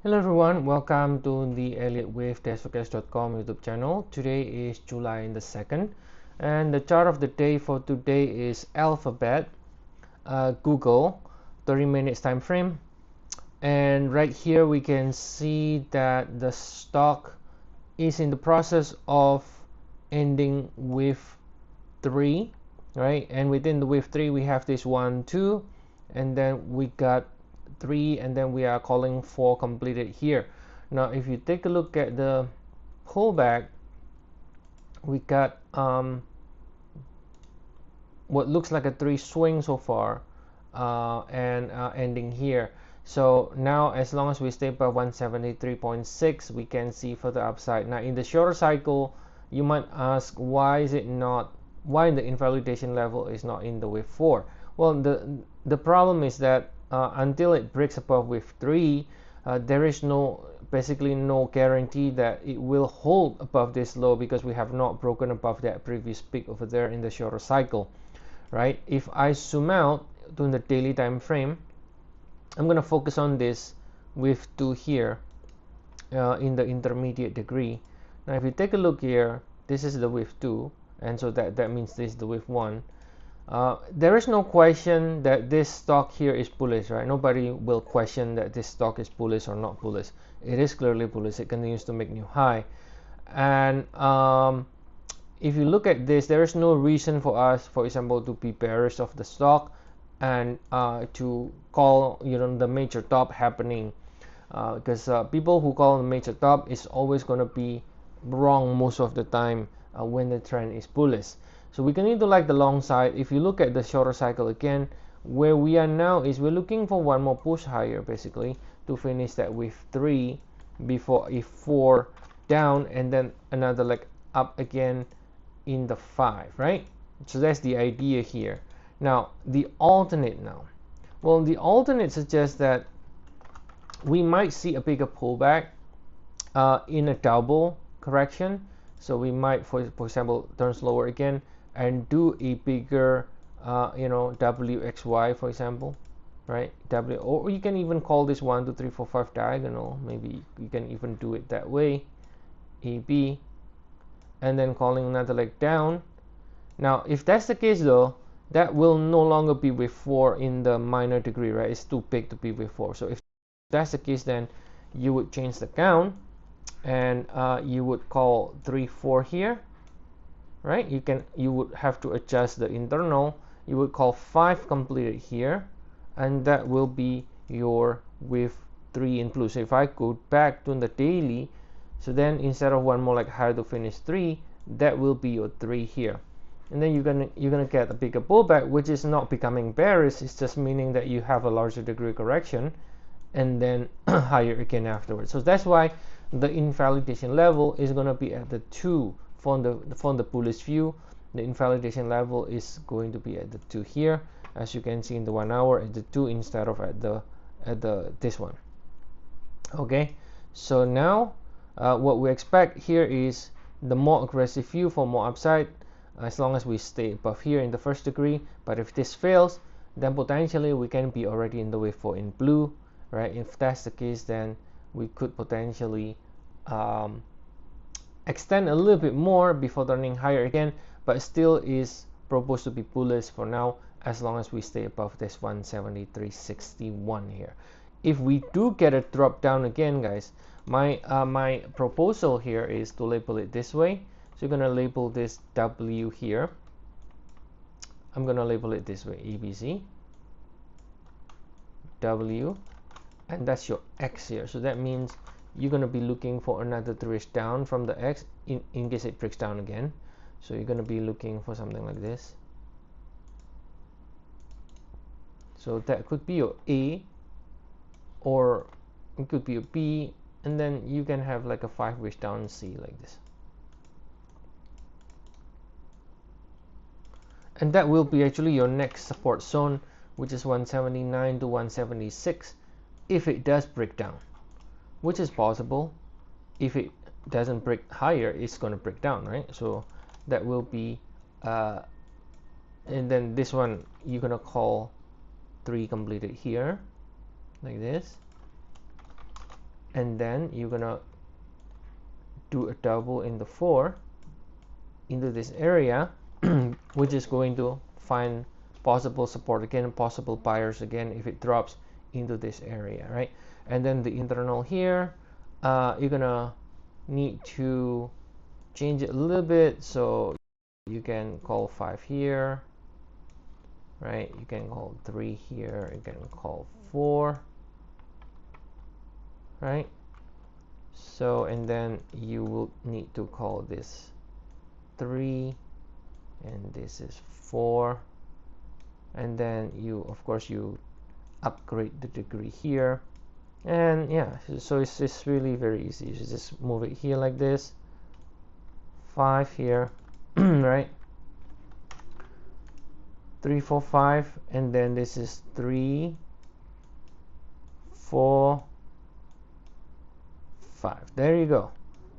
Hello everyone, welcome to the Elliott Wave YouTube channel. Today is July the 2nd and the chart of the day for today is Alphabet, Google, 30 minutes time frame. And right here we can see that the stock is in the process of ending wave 3, right? And within the wave 3 we have this 1, 2, and then we got 3, and then we are calling 4 completed here. Now if you take a look at the pullback, we got what looks like a 3 swing so far, and ending here. So now as long as we stay above 173.6, we can see further upside. Now in the shorter cycle, you might ask, why the invalidation level is not in the wave 4? Well, the problem is that until it breaks above wave 3, there is basically no guarantee that it will hold above this low, because we have not broken above that previous peak over there in the shorter cycle, right? If I zoom out to the daily time frame, I'm going to focus on this wave 2 here, in the intermediate degree. Now if you take a look here, this is the wave 2, and so that means this is the wave 1. There is no question that this stock here is bullish, right? Nobody will question that this stock is bullish or not bullish. It is clearly bullish. It continues to make new high, and if you look at this, there is no reason for us, for example, to be bearish of the stock and to call the major top happening, because people who call the major top is always going to be wrong most of the time when the trend is bullish. So we continue to like the long side. If you look at the shorter cycle again, where we are now is we're looking for one more push higher, basically, to finish that wave 3 before a 4 down, and then another leg up again in the 5, right? So that's the idea here. Now the alternate now, well, the alternate suggests that we might see a bigger pullback in a double correction. So we might, for example, turn slower again and do a bigger WXY, for example, right? Or you can even call this 1 2 3 4 5 diagonal. Maybe you can even do it that way, AB, and then calling another leg down. Now if that's the case though, that will no longer be wave 4 in the minor degree, right? It's too big to be wave 4. So if that's the case, then you would change the count, and you would call 3 4 here, right? You would have to adjust the internal. You would call 5 completed here, and that will be your wave 3 in blue. So if I go back to the daily, so then instead of one more like higher to finish 3, that will be your 3 here, and then you're gonna get a bigger pullback, which is not becoming bearish. It's just meaning that you have a larger degree correction, and then higher again afterwards. So that's why the invalidation level is going to be at the 2 from the bullish view. The invalidation level is going to be at the 2 here, as you can see in the 1 hour, at the 2 instead of at the this one. Okay, so now what we expect here is the more aggressive view for more upside, as long as we stay above here in the first degree. But if this fails, then potentially we can be already in the wave 4 in blue, right? If that's the case, then we could potentially extend a little bit more before turning higher again, but still is proposed to be bullish for now, as long as we stay above this 173.61 here. If we do get a drop down again, guys, my proposal here is to label it this way. So you're gonna label this W here. I'm gonna label it this way: ABC, W, and that's your X here. So that means you're going to be looking for another 3 down from the X in case it breaks down again. So you're going to be looking for something like this. So that could be your A, or it could be a B, and then you can have like a 5 ways down C like this. And that will be actually your next support zone, which is 179 to 176 if it does break down, which is possible. If it doesn't break higher, it's going to break down, right? So that will be and then this one you're going to call 3 completed here like this, and then you're gonna do a double in the 4 into this area, which is going to find possible support again, possible buyers again if it drops into this area, right? And then the internal here, you're gonna need to change it a little bit, so you can call 5 here, right? You can call 3 here, you can call 4, right? So, and then you will need to call this 3, and this is 4, and then you, of course, you upgrade the degree here, and yeah, so it's just really very easy. You just move it here like this, 5 here, right? 3, 4, 5, and then this is 3, 4, 5. There you go.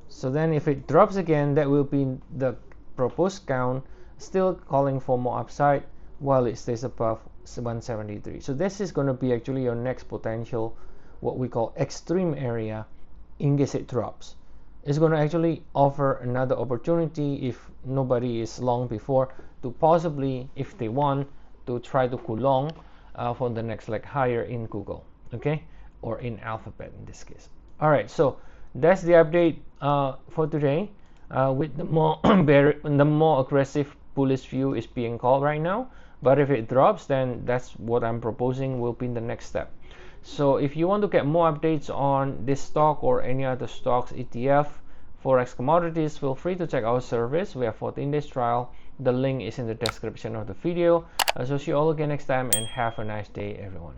So then if it drops again, that will be the proposed count, still calling for more upside while it stays above 173. So this is going to be actually your next potential, what we call extreme area, in case it drops. It's going to actually offer another opportunity if nobody is long before, to possibly, if they want, to try to go long for the next leg higher in Google, okay, or in Alphabet in this case. All right, so that's the update for today. With the more aggressive bullish view is being called right now, but if it drops, then that's what I'm proposing will be the next step. So if you want to get more updates on this stock or any other stocks, ETF, Forex, commodities, feel free to check our service. We have 14 days trial. The link is in the description of the video. So see you all again next time, and have a nice day, everyone.